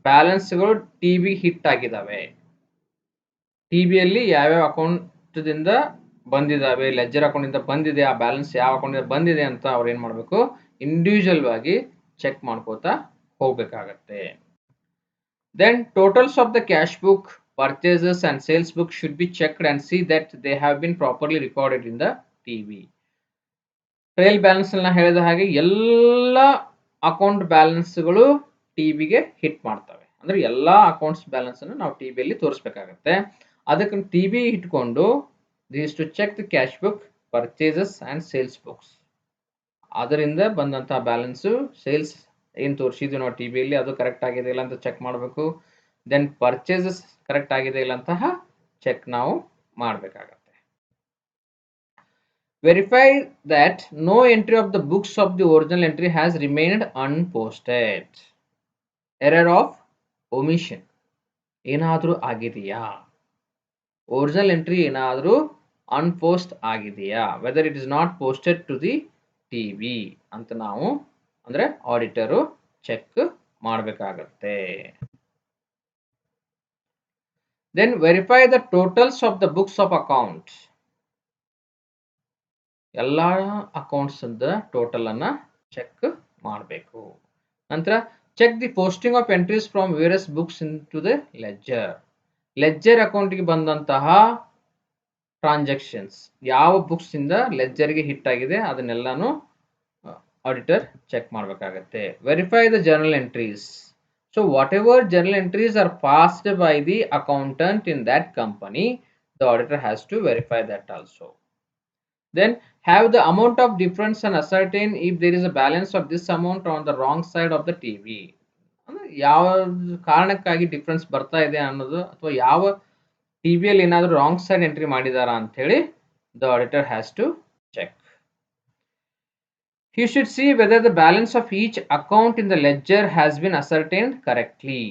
ಬ್ಯಾಲೆನ್ಸ್ಗಳು ಟಿಬಿ ಹಿಟ್ ಆಗಿದಾವೆ, ಟಿಬಿಯಲ್ಲಿ ಯಾವ್ಯಾವ ಅಕೌಂಟ್ ದಿಂದ ಬಂದಿದಾವೆ, ಲೆಡ್ಜರ್ ಅಕೌಂಟ್ ಇಂದ ಬಂದಿದೆ, ಆ ಬ್ಯಾಲೆನ್ಸ್ ಯಾವ ಅಕೌಂಟ್ ಇಂದ ಬಂದಿದೆ ಅಂತ ಅವ್ರು ಏನ್ ಮಾಡ್ಬೇಕು, ಇಂಡಿವಿಜುವಲ್ ಆಗಿ ಚೆಕ್ ಮಾಡ್ಕೋತಾ ಹೋಗ್ಬೇಕಾಗತ್ತೆ. Then totals of the cash book, purchases and sales book should be checked and see that they have been properly recorded in the TB. Trial balance ನ ಹೇಳಿದ ಹಾಗೆ ಎಲ್ಲ ಅಕೌಂಟ್ ಬ್ಯಾಲೆನ್ಸ್ಗಳು ಟಿಬಿಗೆ ಹಿಟ್ ಮಾಡ್ತವೆ. ಅಂದ್ರೆ ಎಲ್ಲಾ ಅಕೌಂಟ್ಸ್ ಬ್ಯಾಲೆನ್ಸ್ ಅನ್ನು ನಾವು ಟಿಬಿಯಲ್ಲಿ ತೋರಿಸಬೇಕಾಗತ್ತೆ. ಅದಕ್ಕೆ ಟಿಬಿ ಇಟ್ಕೊಂಡು this to check the cash book, purchases and sales books. ಅದರಿಂದ ಬಂದಂತಹ ಬ್ಯಾಲೆನ್ಸ್, ಸೇಲ್ಸ್ ಏನ್ ತೋರಿಸಿದ್ವಿ ನಾವು ಟಿಬಿಯಲ್ಲಿ ಅದು ಕರೆಕ್ಟ್ ಆಗಿದೆ ಇಲ್ಲ ಅಂತ ಚೆಕ್ ಮಾಡಬೇಕು. ದೆನ್ ಪರ್ಚೇಸಸ್ ಕರೆಕ್ಟ್ ಆಗಿದೆ ಇಲ್ಲ ಅಂತಹ ಚೆಕ್ ನಾವು ಮಾಡಬೇಕಾಗತ್ತೆ. Verify that no entry of the books of the original entry has remained unposted. Error of omission ಏನಾದರೂ ಆಗಿದೆಯಾ, ಒರಿಜಿನಲ್ ಎಂಟ್ರಿ ಏನಾದರೂ ಅನ್ಪೋಸ್ಟ್ ಆಗಿದೆಯಾ, whether it is not posted to the TV ಅಂತ ನಾವು ಅಂದ್ರೆ ಆಡಿಟರು ಚೆಕ್ ಮಾಡಬೇಕಾಗತ್ತೆ. Then verify the totals of the books of account. ಎಲ್ಲಾ accounts total ಅನ್ನ ಚೆಕ್ ಮಾಡಬೇಕು. ನಂತರ check the posting of entries from various books into the ledger. Ledger ಅಕೌಂಟ್ಗೆ ಬಂದಂತಹ ಟ್ರಾನ್ಸಾಕ್ಷನ್ಸ್ ಯಾವ ಬುಕ್ಸ್ ಇಂದ ಲೆಡ್ಜರ್ಗೆ ಹಿಟ್ ಆಗಿದೆ ಅದನ್ನೆಲ್ಲಾನು ಆಡಿಟರ್ ಚೆಕ್ ಮಾಡಬೇಕಾಗತ್ತೆ. Verify the journal entries. So whatever journal entries are passed by the accountant in that company, the auditor has to verify that also. Then have the amount of difference and ascertain if there is a balance of this amount on the wrong side of the TV. ಅಂದ್ರೆ ಯಾವ ಕಾರಣಕ್ಕಾಗಿ difference ಬರ್ತಾ ಇದೆ ಅನ್ನೋದು, ಅಥವಾ ಯಾವ ಟಿವಿಯಲ್ಲಿ ಏನಾದರೂ ರಾಂಗ್ ಸೈಡ್ ಎಂಟ್ರಿ ಮಾಡಿದಾರಾ ಅಂತ ಹೇಳಿ the auditor has to check. He should see whether the balance of each account in the ledger has been ascertained correctly.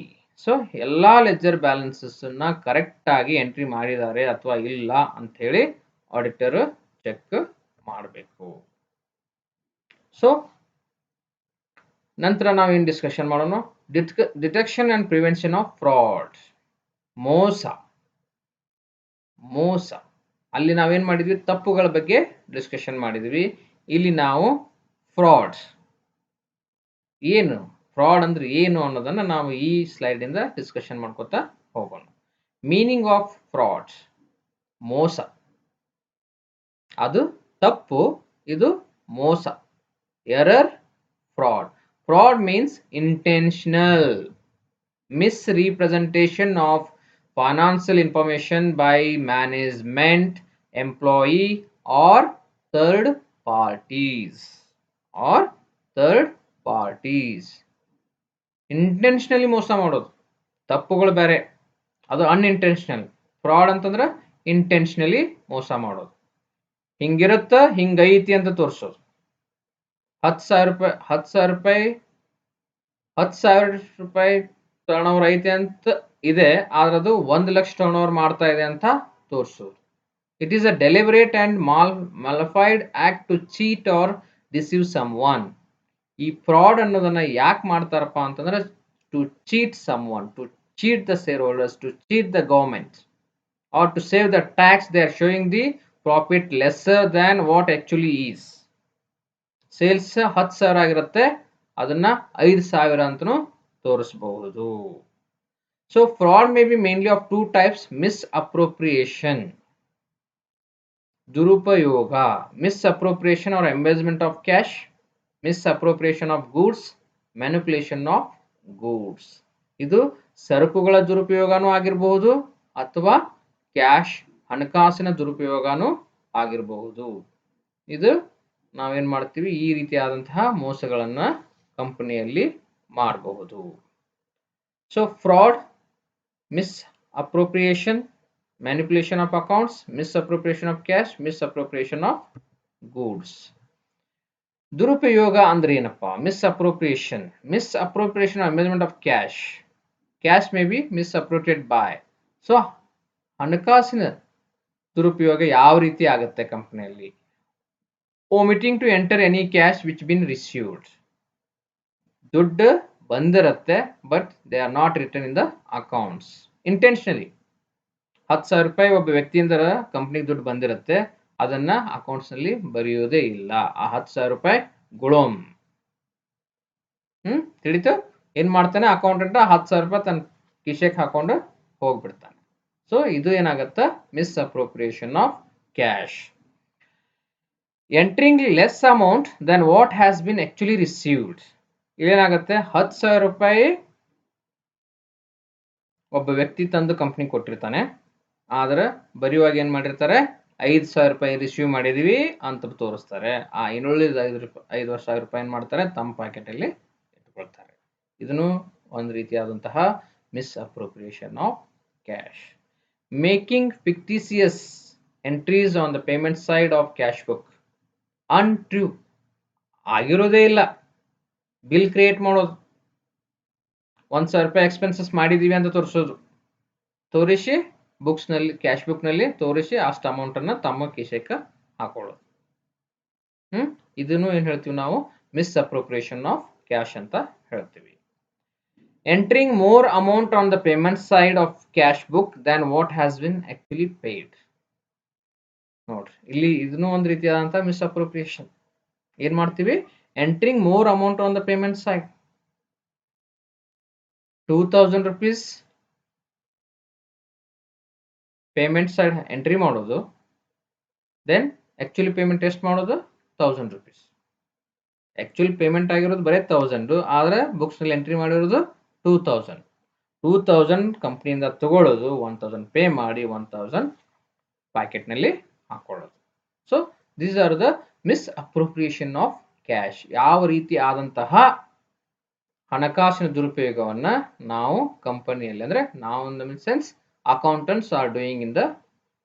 So ಎಲ್ಲಾ ಲೆಡ್ಜರ್ ಬ್ಯಾಲೆನ್ಸಸ್ ಅನ್ನ ಕರೆಕ್ಟ್ ಆಗಿ ಎಂಟ್ರಿ ಮಾಡಿದ್ದಾರೆ ಅಥವಾ ಇಲ್ಲ ಅಂತ ಹೇಳಿ ಆಡಿಟರ್ ಚೆಕ್ ಮಾಡಬೇಕು. ಸೊ ನಂತರ ನಾವು ಏನು ಡಿಸ್ಕಷನ್ ಮಾಡೋಣ, detection and prevention of fraud. ಮೋಸ ಅಲ್ಲಿ ನಾವೇನ್ ಮಾಡಿದ್ವಿ, ತಪ್ಪುಗಳ ಬಗ್ಗೆ ಡಿಸ್ಕಷನ್ ಮಾಡಿದ್ವಿ. ಇಲ್ಲಿ ನಾವು ಫ್ರಾಡ್ ಏನು, ಫ್ರಾಡ್ ಅಂದ್ರೆ ಏನು ಅನ್ನೋದನ್ನ ನಾವು ಈ ಸ್ಲೈಡ್ ಇಂದ ಡಿಸ್ಕಷನ್ ಮಾಡ್ಕೊತಾ ಹೋಗೋಣ. ಮೀನಿಂಗ್ ಆಫ್ ಫ್ರಾಡ್, ಮೋಸ ಅದು ತಪ್ಪು, ಇದು ಮೋಸ. Error, fraud. Fraud means intentional misrepresentation of financial information by management, employee, or third parties. Or third parties. Intentionally ಮೋಸ ಮಾಡೋದು, ತಪ್ಪುಗಳು ಬೇರೆ, ಅದು ಅನ್ಇಂಟೆನ್ಷನಲ್. ಫ್ರಾಡ್ ಅಂತಂದ್ರೆ ಇಂಟೆನ್ಷನಲಿ ಮೋಸ ಮಾಡೋದು. ಹಿಂಗಿರುತ್ತ ಹಿಂಗೈತಿ ಅಂತ ತೋರಿಸೋದು. 10,000 ರೂಪಾಯಿ ಟರ್ನ್ ಓವರ್ ಐತೆ ಅಂತ ಇದೆ, ಆದ್ರೆ ಅದು 1 ಲಕ್ಷ ಟರ್ನ್ ಓವರ್ ಮಾಡ್ತಾ ಇದೆ ಅಂತ ತೋರಿಸೋದು. It is a deliberate and malafide act to cheat or deceive someone. ಈ ಫ್ರಾಡ್ ಅನ್ನೋದನ್ನ ಯಾಕೆ ಮಾಡ್ತಾರಪ್ಪ ಅಂತಂದ್ರೆ to cheat someone, to cheat the shareholders, to cheat the government, or to save the tax. They are showing the profit lesser than what actually is. Sales 10,000 ಆಗಿರುತ್ತೆ, ಅದನ್ನ 5,000 ಅಂತನೂ ತೋರಿಸಬಹುದು. So fraud may be mainly of 2 types: misappropriation, ದುರುಪಯೋಗ, misappropriation R ಎಂಬೇಜ್ಮೆಂಟ್ of cash, misappropriation of goods, manipulation of goods. ಇದು ಸರಕುಗಳ ದುರುಪಯೋಗನೂ ಆಗಿರಬಹುದು ಅಥವಾ cash ಹಣಕಾಸಿನ ದುರುಪಯೋಗನೂ ಆಗಿರಬಹುದು. ಇದು ನಾವೇನ್ ಮಾಡ್ತೀವಿ, ಈ ರೀತಿಯಾದಂತಹ ಮೋಸಗಳನ್ನ ಕಂಪನಿಯಲ್ಲಿ ಮಾಡಬಹುದು. So fraud, misappropriation, manipulation of accounts, misappropriation of cash, misappropriation of goods. ದುರುಪಯೋಗ ಅಂದ್ರೆ ಏನಪ್ಪಾ? Misappropriation, misappropriation embezzlement of cash. Cash may be misappropriate by. So ಹಣಕಾಸಿನ ದುರುಪಯೋಗ ಯಾವ ರೀತಿ ಆಗುತ್ತೆ ಕಂಪನಿಯಲ್ಲಿ? omitting to enter any cash which been received. ದುಡ್ಡು ಬಂದಿರುತ್ತೆ, but they are not return in the accounts. Intentionally 10,000 ರೂಪಾಯಿ ಒಬ್ಬ ವ್ಯಕ್ತಿಯಿಂದ ಕಂಪ್ನಿಗೆ ದುಡ್ಡು ಬಂದಿರುತ್ತೆ, ಅದನ್ನ ಅಕೌಂಟ್ಸ್ ನಲ್ಲಿ ಬರೆಯೋದೇ ಇಲ್ಲ. ಆ 10,000 ರೂಪಾಯಿ ಗುಳೋಮ್. ತಿಳಿತು? ಏನ್ ಮಾಡ್ತಾನೆ ಅಕೌಂಟೆಂಟ್? 10,000 ರೂಪಾಯಿ ತನ್ನ ಕಿಶೆಗೆ ಹಾಕೊಂಡು ಹೋಗ್ಬಿಡ್ತಾನೆ. ಸೊ ಇದು ಏನಾಗತ್ತ? Misappropriation of cash. Entering less amount than what has been actually received. ಇಲ್ಲೇನಾಗುತ್ತೆ? 10,000 ರೂಪಾಯಿ ಒಬ್ಬ ವ್ಯಕ್ತಿ ತಂದು ಕಂಪ್ನಿ ಕೊಟ್ಟಿರ್ತಾನೆ, ಆದ್ರೆ ಬರೆಯುವಾಗ ಏನ್ ಮಾಡಿರ್ತಾರೆ? 5,000 ರೂಪಾಯಿ ರಿಸೀವ್ ಮಾಡಿದೀವಿ ಅಂತ ತೋರಿಸ್ತಾರೆ. ಆ ಇನ್ನುಳಿದ 5,000 ರೂಪಾಯಿ ಏನ್ ಮಾಡ್ತಾರೆ? ತಮ್ಮ ಪ್ಯಾಕೆಟ್ ಅಲ್ಲಿ ಇಟ್ಕೊಳ್ತಾರೆ. ಇದನ್ನು ಒಂದು ರೀತಿಯಾದಂತಹ misappropriation of cash. Making fictitious entries on the payment side of cash book. Untrue, ಆಗಿರೋದೇ ಇಲ್ಲ. ಬಿಲ್ ಕ್ರಿಯೇಟ್ ಮಾಡೋದು, 1,000 ರೂಪಾಯಿ ಎಕ್ಸ್ಪೆನ್ಸಸ್ ಮಾಡಿದೀವಿ ಅಂತ ತೋರಿಸೋದು, ತೋರಿಸಿ ಬುಕ್ಸ್ ನಲ್ಲಿ, ಕ್ಯಾಶ್ ಬುಕ್ ನಲ್ಲಿ ತೋರಿಸಿ ಅಷ್ಟು ಅಮೌಂಟ್ ಅನ್ನ ತಮ್ಮ ಕಿಶೆಗೆ ಹಾಕೊಳ್ಳೋದು. ಇದನ್ನು ಏನ್ ಹೇಳ್ತೀವಿ ನಾವು? ಮಿಸ್ಅಪ್ರೋಪ್ರಿಯೇಷನ್ ಆಫ್ ಕ್ಯಾಶ್ ಅಂತ ಹೇಳ್ತೀವಿ. Entering more amount on the payment side of cash book Dhan what has been actually paid. ನೋಡ್ರಿ, ಇಲ್ಲಿ ಇದನ್ನು ಒಂದು ರೀತಿಯಾದಂತಹ ಮಿಸ್ಅಪ್ರೋಪ್ರಿಯೇಷನ್. ಏನ್ ಮಾಡ್ತೀವಿ? Entering more amount on the payment side. 2,000 rupees payment side entry ಮಾಡೋದು, ದೆನ್ ಆಕ್ಚುಲಿ ಪೇಮೆಂಟ್ ಎಷ್ಟು ಮಾಡೋದು? 1,000 rupees. ಆಕ್ಚುಲಿ ಪೇಮೆಂಟ್ ಆಗಿರೋದು ಬರೀ 1,000, ಆದ್ರೆ ಬುಕ್ಸ್ ನಲ್ಲಿ ಎಂಟ್ರಿ ಮಾಡಿರೋದು 2,000. 2,000 ಕಂಪ್ನಿಯಿಂದ ತಗೊಳ್ಳೋದು, 1,000 ಪೇ ಮಾಡಿ 1,000 ಪ್ಯಾಕೆಟ್ ನಲ್ಲಿ ಹಾಕೊಳ್ಳೋದು. So these are the misappropriation of cash. ಯಾವ ರೀತಿ ಆದಂತಹ ಹಣಕಾಸಿನ ದುರುಪಯೋಗವನ್ನ ನಾವು ಕಂಪನಿಯಲ್ಲಿ, ಅಂದ್ರೆ ನಾವು in the sense accountants are doing in the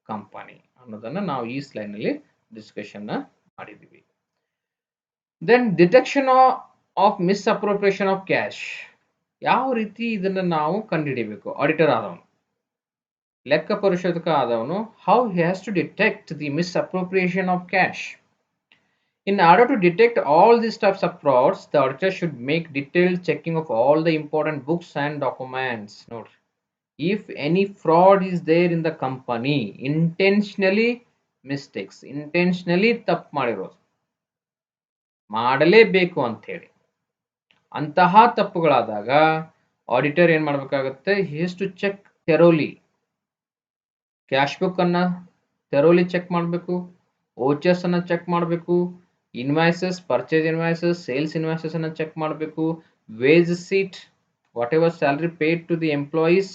company ಅನ್ನೋದನ್ನ ನಾವು ಈ ಸ್ಲೈಡ್ ನಲ್ಲಿ ಡಿಸ್ಕಷನ್ ಮಾಡಿದೀವಿ. Then detection of misappropriation of cash. ಯಾವ ರೀತಿ ಇದನ್ನ ನಾವು ಕಂಡುಹಿಡಿಯಬೇಕು? ಆಡಿಟರ್ ಆದವನು, ಲೆಕ್ಕ ಪರಿಶೋಧಕ ಆದವನು, how he has to detect the misappropriation of cash. In order to detect all these types of frauds, the auditor should make detailed checking of all the important books and documents. Note, if any fraud is there in the company, intentionally mistakes, intentionally ತಪ್ಪು ಮಾಡಿರೋದು, ಮಾಡಲೇಬೇಕು ಅಂತ ಹೇಳಿ ಅಂತಹ ತಪ್ಪುಗಳಾದಾಗ auditor ಏನ್ ಮಾಡಬೇಕಾಗುತ್ತೆ? he has to check thoroughly. Cash book ಅನ್ನ thoroughly check ಮಾಡಬೇಕು, ಓಚರ್ಸ್ ಅನ್ನ ಚೆಕ್ ಮಾಡಬೇಕು, invoices, purchase invoices, sales invoices ಅನ್ನು ಚೆಕ್ ಮಾಡಬೇಕು. Wage sheet, whatever salary paid to the employees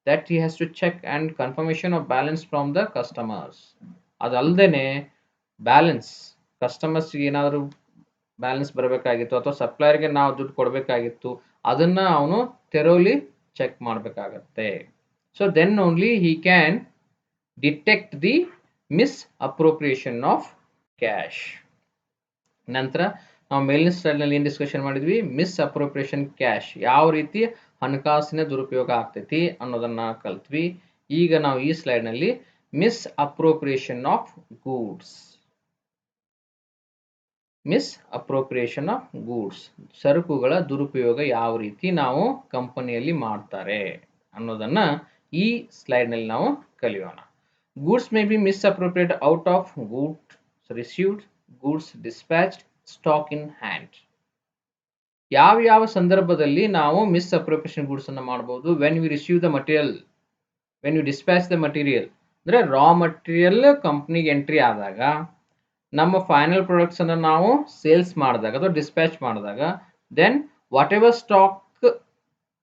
that he has to check, and confirmation of balance from the customers. ಅದಲ್ಲದೆ balance, ಕಸ್ಟಮರ್ಸ್ಗೆ ಏನಾದರೂ balance ಬರಬೇಕಾಗಿತ್ತು ಅಥವಾ ಸಪ್ಲೈಯರ್ಗೆ ನಾವು ದುಡ್ಡು ಕೊಡಬೇಕಾಗಿತ್ತು, ಅದನ್ನು ಅವನು ತೆರೋಲಿ ಚೆಕ್ ಮಾಡಬೇಕಾಗತ್ತೆ. So then only he can detect the misappropriation of cash. ನಂತರ ನಾವು ಮೇಲಿನ ಸ್ಲೈಡ್ನಲ್ಲಿ ಏನು ಡಿಸ್ಕಷನ್ ಮಾಡಿದ್ವಿ, ಮಿಸ್ ಅಪ್ರೋಪ್ರಿಯೇಷನ್ ಕ್ಯಾಶ್ ಯಾವ ರೀತಿ ಹಣಕಾಸಿನ ದುರುಪಯೋಗ ಆಗ್ತೈತಿ ಅನ್ನೋದನ್ನ ಕಲ್ತ್ವಿ. ಈಗ ನಾವು ಈ ಸ್ಲೈಡ್ನಲ್ಲಿ miss appropriation of goods, miss appropriation of goods, ಸರಕುಗಳ ದುರುಪಯೋಗ ಯಾವ ರೀತಿ ನಾವು ಕಂಪನಿಯಲ್ಲಿ ಮಾಡ್ತಾರೆ ಅನ್ನೋದನ್ನ ಈ ಸ್ಲೈಡ್ನಲ್ಲಿ ನಾವು ಕಲಿಯೋಣ. Goods may be misappropriate out of goods received, goods dispatched, stock in hand. ಯಾವ ಸಂದರ್ಭದಲ್ಲಿ ನಾವು ಮಿಸ್ ಅಪ್ರೋಪ್ರಿಯೇಷನ್ ಗೂಡ್ಸ್ ಅನ್ನು ಮಾಡಬಹುದು? When we receive the material, when we dispatch the material, ಅಂದರೆ ರಾ ಮಟೀರಿಯಲ್ ಕಂಪ್ನಿಗೆ ಎಂಟ್ರಿ ಆದಾಗ, ನಮ್ಮ ಫೈನಲ್ ಪ್ರಾಡಕ್ಟ್ಸ್ ಅನ್ನು ನಾವು ಸೇಲ್ಸ್ ಮಾಡಿದಾಗ ಅಥವಾ ಡಿಸ್ಪ್ಯಾಚ್ ಮಾಡಿದಾಗ, then whatever stock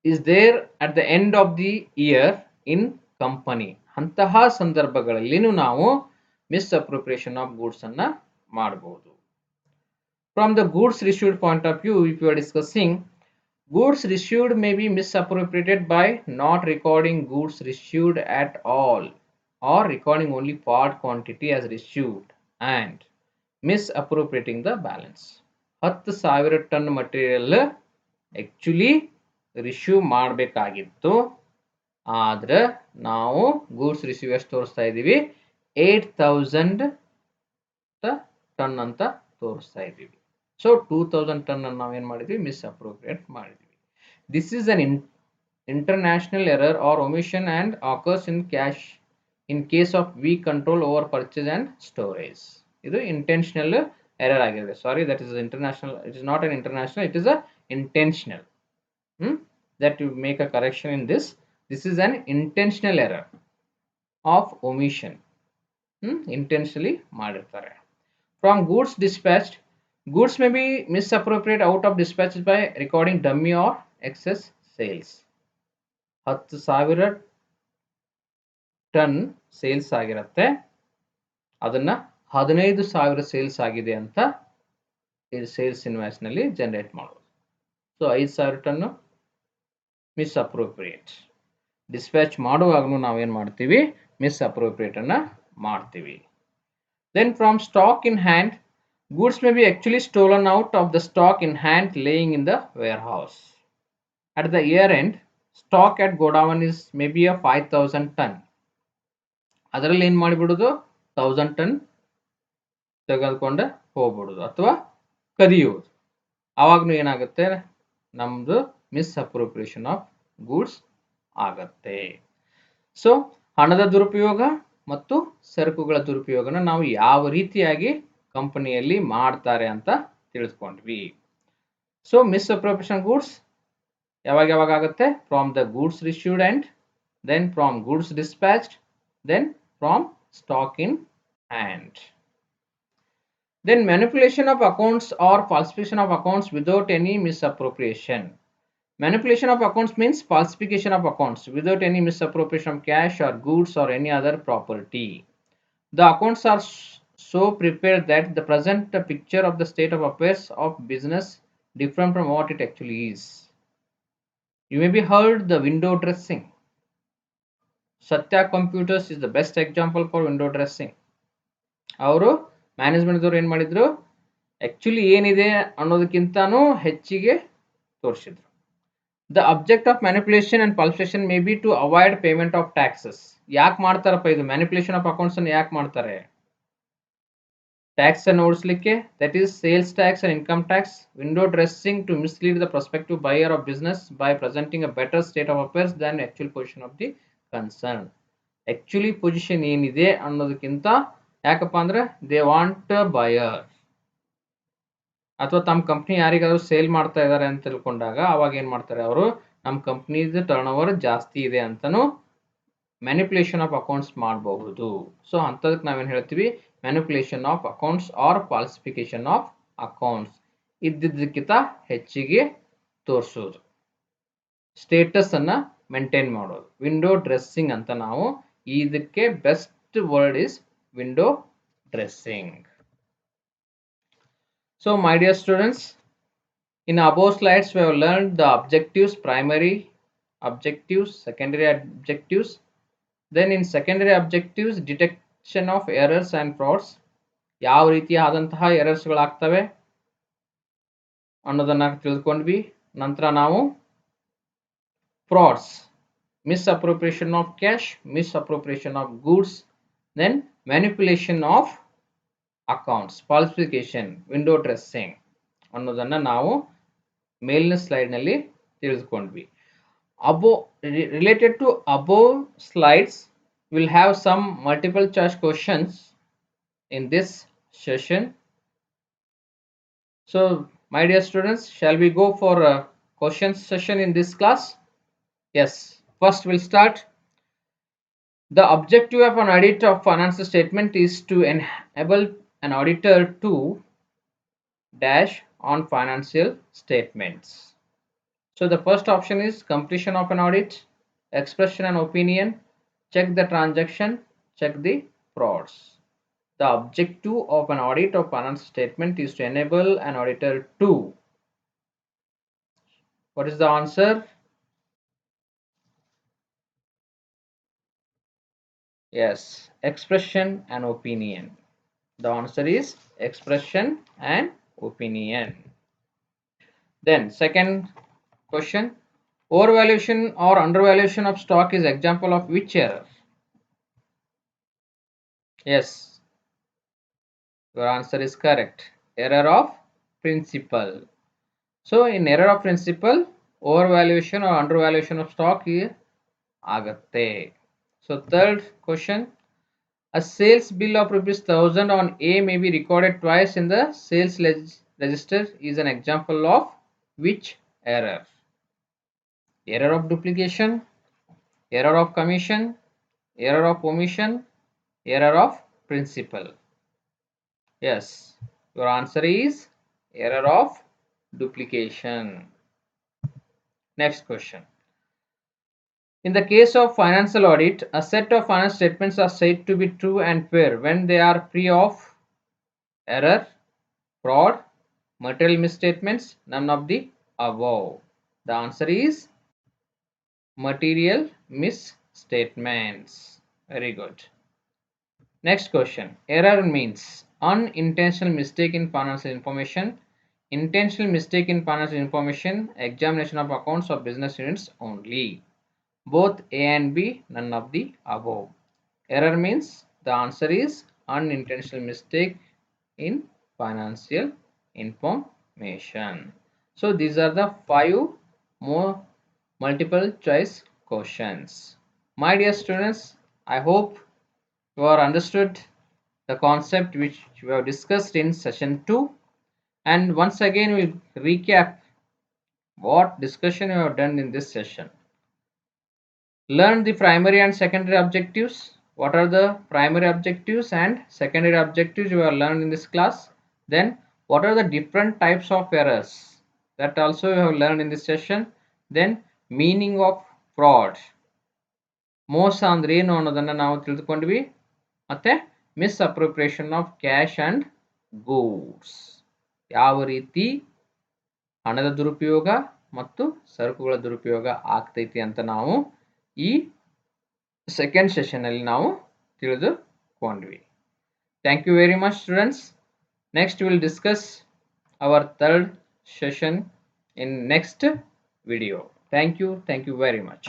is there at the end of the year in company, ಅಂತಹ ಸಂದರ್ಭಗಳಲ್ಲಿನೂ ನಾವು ಮಿಸ್ ಅಪ್ರೋಪ್ರಿಯೇಷನ್ ಆಫ್ ಗೂಡ್ಸ್ ಅನ್ನ ಮಾಡಬಹುದು. From the goods received point of view, if you are discussing, goods received may be misappropriated by not recording goods received at all or recording only part quantity as received and misappropriating the balance. 10,000 ton material actually receive ಮಾಡಬೇಕಾಗಿತ್ತು, ಆದ್ರೆ ನಾವು goods receive ಎಷ್ಟು ತೋರಿಸ್ತಾ ಇದ್ದೀವಿ? 8,000 ton ಅಂತ ತೋರಿಸ್ತಾ ಇದ್ದೀವಿ. So 2,000 ton ಅನ್ನು ನಾವು ಏನು ಮಾಡಿದ್ವಿ? ಮಿಸ್ ಅಪ್ರೋಪ್ರಿಯೇಟ್ ಮಾಡಿದ್ವಿ. This is an international error or omission and occurs in cash in case of weak control over purchase and storage. ಇದು ಇಂಟೆನ್ಷನಲ್ ಎರರ್ ಆಗಿದೆ. Sorry, that is international, it is not an international, it is a intentional. That you make a correction in this. This is an intentional error of omission. Intentionally ಮಾಡಿರ್ತಾರೆ. From goods dispatched, goods may be misappropriated out of dispatches by recording dummy or excess sales. 10,000 ton sales ಆಗಿರುತ್ತೆ, ಅದನ್ನ 15,000 sales ಆಗಿದೆ ಅಂತ sales invoice ನಲ್ಲಿ generate ಮಾಡೋದು. So 5,000 ton misappropriate. Dispatch ಮಾಡುವಾಗಲೂ ನಾವೇನು ಮಾಡ್ತೀವಿ? ಮಿಸ್ ಅಪ್ರೋಪ್ರಿಯೇಟ್ ಅನ್ನ ಮಾಡ್ತೀವಿ. Then from stock in hand, goods may be actually stolen out of the stock in hand laying in the warehouse. At the year end, stock at godown is maybe a 5,000 ton. ಅದರಲ್ಲಿ ಏನು ಮಾಡಿಬಿಡೋದು? 1,000 ton ತೆಗೆದುಕೊಂಡು ಹೋಗ್ಬಿಡೋದು ಅಥವಾ ಕದಿಯೋದು. ಆವಾಗ್ಲೂ ಏನಾಗುತ್ತೆ? ನಮ್ದು miss appropriation of goods ಆಗತ್ತೆ. So ಹಣದ ದುರುಪಯೋಗ ಮತ್ತು ಸರಕುಗಳ ದುರುಪಯೋಗನ ನಾವು ಯಾವ ರೀತಿಯಾಗಿ ಕಂಪನಿಯಲ್ಲಿ ಮಾಡ್ತಾರೆ ಅಂತ ತಿಳಿದುಕೊಂಡ್ವಿ. ಸೊ ಮಿಸ್ ಅಪ್ರೋಪ್ರಿಯೇಷನ್ ಗೂಡ್ಸ್ ಯಾವಾಗ ಆಗುತ್ತೆ? From the goods received and then from goods dispatched, then from stock in hand. Then manipulation of accounts or falsification of accounts without any misappropriation. Manipulation of accounts means falsification of accounts without any misappropriation of cash or goods or any other property. The accounts are so prepared that the present picture of the state of affairs of business different from what it actually is. You may be heard the window dressing. Satya Computers is the best example for window dressing. ಅವರು management ದವರು ಏನು ಮಾಡಿದ್ರು? Actually ಏನಿದೆ ಅನ್ನೋದಕ್ಕಿಂತನೂ ಹೆಚ್ಚಿಗೆ ತೋರಿಸಿದ್ರು. The object of manipulation and falsification may be to avoid payment of taxes. ಯಾಕೆ ಮಾಡ್ತಾರಪ್ಪ ಇದು? ಮ್ಯಾನಿಪುಲೇಷನ್ ಆಫ್ ಅಕೌಂಟ್ಸ್ ಅನ್ನು ಯಾಕೆ ಮಾಡ್ತಾರೆ? ಟ್ಯಾಕ್ಸ್ ಅನ್ನು ಓಡಿಸಲಿಕ್ಕೆ, that is sales tax and income tax. Window dressing to mislead the prospective buyer of business by presenting a better state of affairs than actual position of the concern. Actually position ಏನಿದೆ ಅನ್ನೋದಕ್ಕಿಂತ, ಯಾಕಪ್ಪ ಅಂದ್ರೆ they want buyer, ಅಥವಾ ತಮ್ಮ company ಯಾರಿಗಾದ್ರೂ sale ಮಾಡ್ತಾ ಇದ್ದಾರೆ ಅಂತ ತಿಳ್ಕೊಂಡಾಗ ಅವಾಗ ಏನ್ ಮಾಡ್ತಾರೆ ಅವರು? ನಮ್ಮ ಕಂಪ್ನಿದು ಟರ್ನ್ ಓವರ್ ಜಾಸ್ತಿ ಇದೆ ಅಂತಾನು ಮ್ಯಾನಿಪುಲೇಷನ್ ಆಫ್ ಅಕೌಂಟ್ಸ್ ಮಾಡಬಹುದು. ಸೊ ಅಂತದಕ್ಕೆ ನಾವೇನು ಹೇಳ್ತೀವಿ? Manipulation of accounts or falsification of accounts ಇದ್ದಿದ್ದಕ್ಕಿಂತ ಹೆಚ್ಚಿಗೆ ತೋರಿಸೋದು, ಸ್ಟೇಟಸ್ ಅನ್ನ ಮೇಂಟೈನ್ ಮಾಡೋದು. ವಿಂಡೋ ಡ್ರೆಸ್ಸಿಂಗ್ ಅಂತ ನಾವು ಇದಕ್ಕೆ best word is window dressing. So my dear students, in above slides we have learned the objectives, primary objectives, secondary objectives. Then in secondary objectives, detection of errors and frauds. ಯಾವ ರೀತಿಯಾದಂತಹ ಎರರ್ಸ್ಗಳಾಗ್ತವೆ ಅನ್ನೋದನ್ನ ತಿಳ್ಕೊಂಡ್ವಿ. ನಂತರ ನಾವು frauds, misappropriation of cash, misappropriation of goods, then manipulation of accounts, falsification, window dressing ಅನ್ನೋದನ್ನ ನಾವು ಮೇಲಿನ slide ನಲ್ಲಿ ತಿಳಿದುಕೊಂಡ್ವಿ. Related to above slides, we'll have some multiple choice questions in this session. So my dear students, shall we go for a question session in this class? Yes, first we'll start. The objective of an audit of financial statement is to enable an auditor to dash on financial statements. So the first option is completion of an audit, expression and opinion, check the transaction, check the frauds. The objective of an audit of financial statement is to enable an auditor to. What is the answer? Yes, expression and opinion. The answer is expression and opinion. Then second question, overvaluation or undervaluation of stock is example of which error? Yes, your answer is correct. Error of principle. So in error of principle, overvaluation or undervaluation of stock ಆಗುತ್ತೆ. So third question, a sales bill of ₹1000 on A may be recorded twice in the sales register is an example of which error? Error of duplication, error of commission, error of omission, error of principle. Yes, your answer is error of duplication. Next question. In the case of financial audit, a set of financial statements are said to be true and fair when they are free of error, fraud, material misstatements, none of the above. The answer is material misstatements. Very good. Next question. Error means unintentional mistake in financial information, intentional mistake in financial information, examination of accounts of business units only. Both A and B, none of the above. Error means the answer is unintentional mistake in financial information. So these are the 5 more multiple choice questions. My dear students, I hope you are understood the concept which we have discussed in session 2, and once again we'll recap what discussion we have done in this session. Learn the primary and secondary objectives. What are the primary objectives and secondary objectives you have learned in this class? Then what are the different types of errors? That also you have learned in this session. Then meaning of fraud. ಮೋಸ ಅಂದ್ರೆ ಏನು ಅನ್ನೋದನ್ನ ನಾವು ತಿಳಿದುಕೊಂಡ್ವಿ. ಮತ್ತೆ misappropriation of cash and goods, ಯಾವ ರೀತಿ ಹಣದ ದುರುಪಯೋಗ ಮತ್ತು ಸರಕುಗಳ ದುರುಪಯೋಗ ಆಗ್ತೈತಿ ಅಂತ ನಾವು ಈ ಸೆಕೆಂಡ್ ಸೆಷನ್ ಅಲ್ಲಿ ನಾವು ತಿಳಿದುಕೊಂಡ್ವಿ. Thank you very much students. Next will discuss our third session in next video. Thank you very much.